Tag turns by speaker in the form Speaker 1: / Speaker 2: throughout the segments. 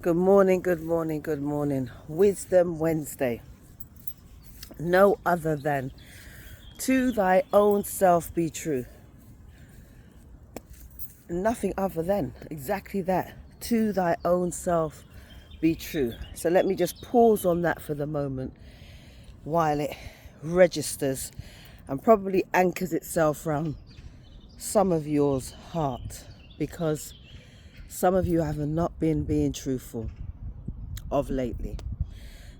Speaker 1: Good morning, good morning, good morning. Wisdom Wednesday. No other than to thy own self be true. Nothing other than exactly that. To thy own self be true. So let me just pause on that for the moment while it registers and probably anchors itself around some of yours heart, because some of you have not been being truthful of lately.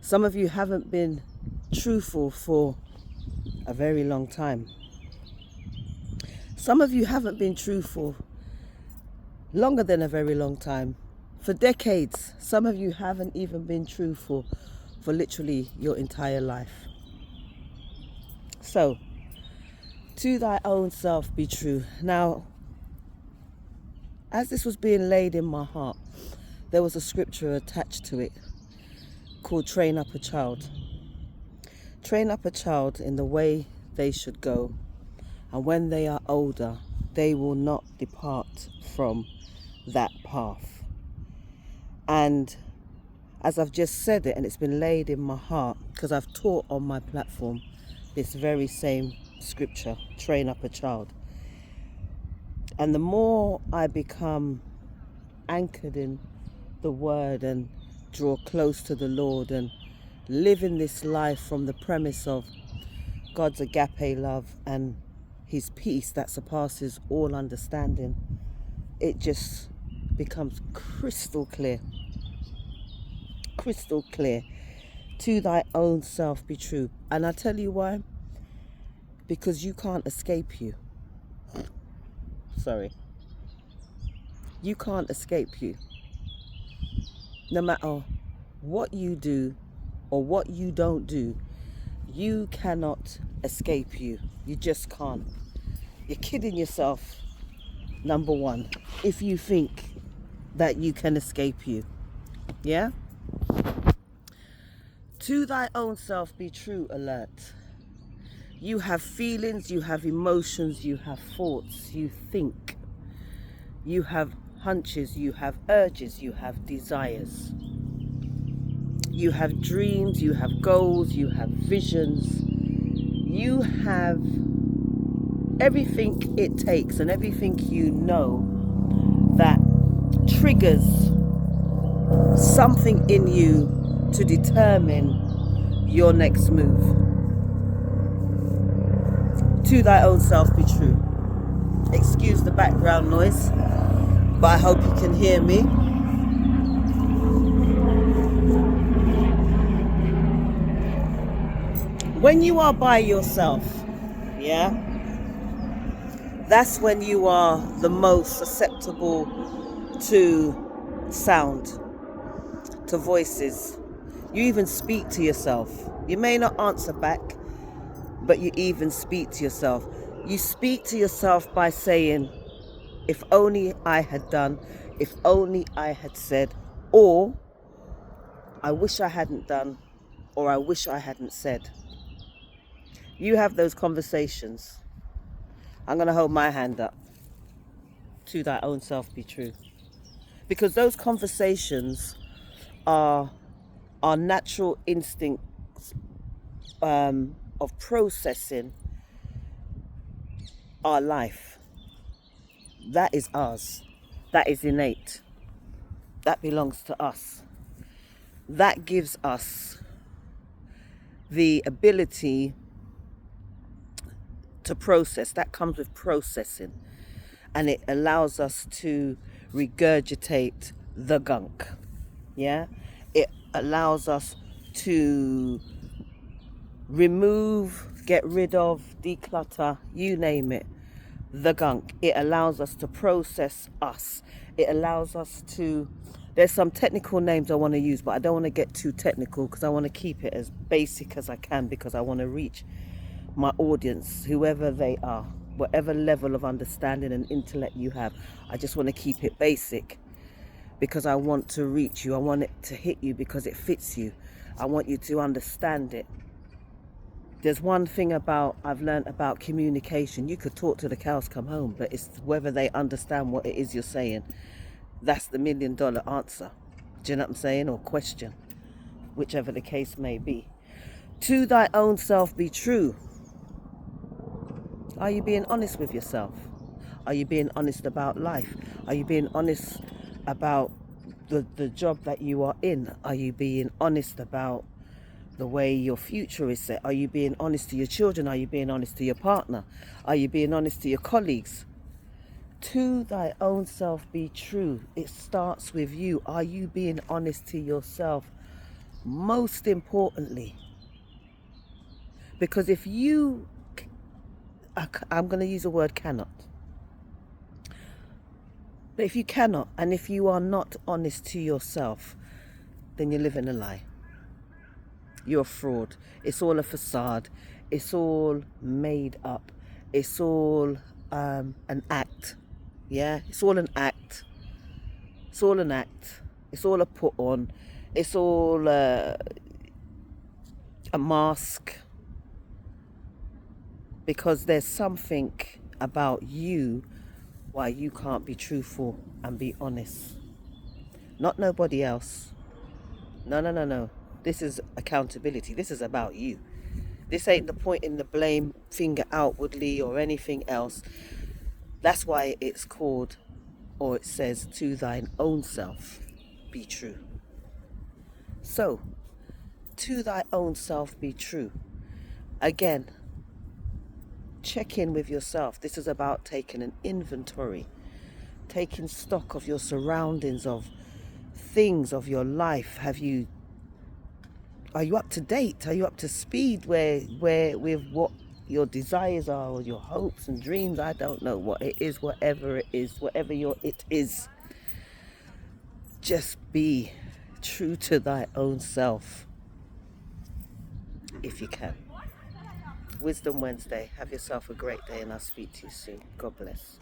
Speaker 1: Some of you haven't been truthful for a very long time. Some of you haven't been truthful longer than a very long time, for decades. Some of you haven't even been truthful for literally your entire life. So, to thy own self be true. Now, as this was being laid in my heart, there was a scripture attached to it called train up a child. Train up a child in the way they should go, and when they are older, they will not depart from that path. And as I've just said it, and it's been laid in my heart, because I've taught on my platform this very same scripture, train up a child. And the more I become anchored in the word and draw close to the Lord and live in this life from the premise of God's agape love and his peace that surpasses all understanding, it just becomes crystal clear. Crystal clear. To thy own self be true. And I tell you why. Because you can't escape you. Sorry. You can't escape you. No matter what you do or what you don't do, you cannot escape you. You just can't. You're kidding yourself, number one, if you think that you can escape you. Yeah? To thy own self be true alert. You have feelings, you have emotions, you have thoughts, you think. You have hunches, you have urges, you have desires. You have dreams, you have goals, you have visions. You have everything it takes and everything you know that triggers something in you to determine your next move. To thy own self be true. Excuse the background noise, but I hope you can hear me. When you are by yourself, yeah, that's when you are the most susceptible to sound, to voices. You even speak to yourself. You may not answer back, but you even speak to yourself. You speak to yourself by saying, if only I had done, if only I had said, or I wish I hadn't done, or I wish I hadn't said. You have those conversations. I'm going to hold my hand up. To thy own self be true. Because those conversations are our natural instincts of processing our life. That is ours. That is innate. That belongs to us. That gives us the ability to process. That comes with processing. And it allows us to regurgitate the gunk. Yeah? It allows us to remove, get rid of, declutter, you name it, the gunk. It allows us to process us. It allows us to, there's some technical names I want to use, but I don't want to get too technical because I want to keep it as basic as I can, because I want to reach my audience, whoever they are, whatever level of understanding and intellect you have. I just want to keep it basic because I want to reach you. I want it to hit you because it fits you. I want you to understand it. There's one thing I've learned about communication. You could talk till the cows come home, but it's whether they understand what it is you're saying. That's the $1 million answer. Do you know what I'm saying? Or question, whichever the case may be. To thy own self be true. Are you being honest with yourself? Are you being honest about life? Are you being honest about the job that you are in? Are you being honest about the way your future is set? Are you being honest to your children? Are you being honest to your partner? Are you being honest to your colleagues? To thy own self be true. It starts with you. Are you being honest to yourself? Most importantly, because if you, I'm going to use the word cannot, but if you cannot, and if you are not honest to yourself, then you're living a lie. You're a fraud. It's all a facade. It's all made up. It's all an act. Yeah, it's all an act. It's all an act. It's all a put on. It's all a mask. Because there's something about you why you can't be truthful and be honest. Not nobody else. No, no, no, no. This is accountability. This is about you. This ain't the point in the blame finger outwardly or anything else. That's why it's called, or it says, to thine own self be true. So, to thy own self be true. Again, check in with yourself. This is about taking an inventory, taking stock of your surroundings, of things, of your life. Are you up to date? Are you up to speed where with what your desires are, or your hopes and dreams? I don't know what it is, whatever it is, whatever your it is. Just be true to thy own self if you can. Wisdom Wednesday. Have yourself a great day, and I'll speak to you soon. God bless.